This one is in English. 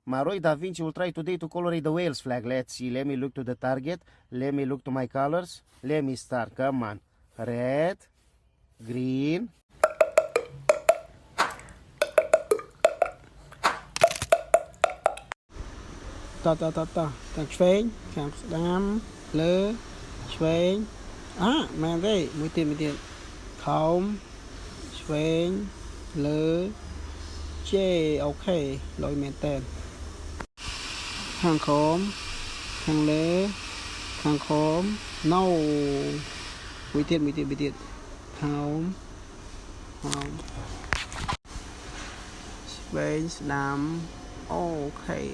Maroi Da Vinci will try today to color the Wales flag. Let's see. Let me look to the target. Let me look to my colors. Let me start. Come on. Red, green. Ta Schwein, Camp Dam, Le, Schwein. Man, they, we did. Calm, Schwein, Le, J, okay, Lloyd maintain. Hang home, hang le, hang home, no. We did. Home, Schwein, Dam, okay.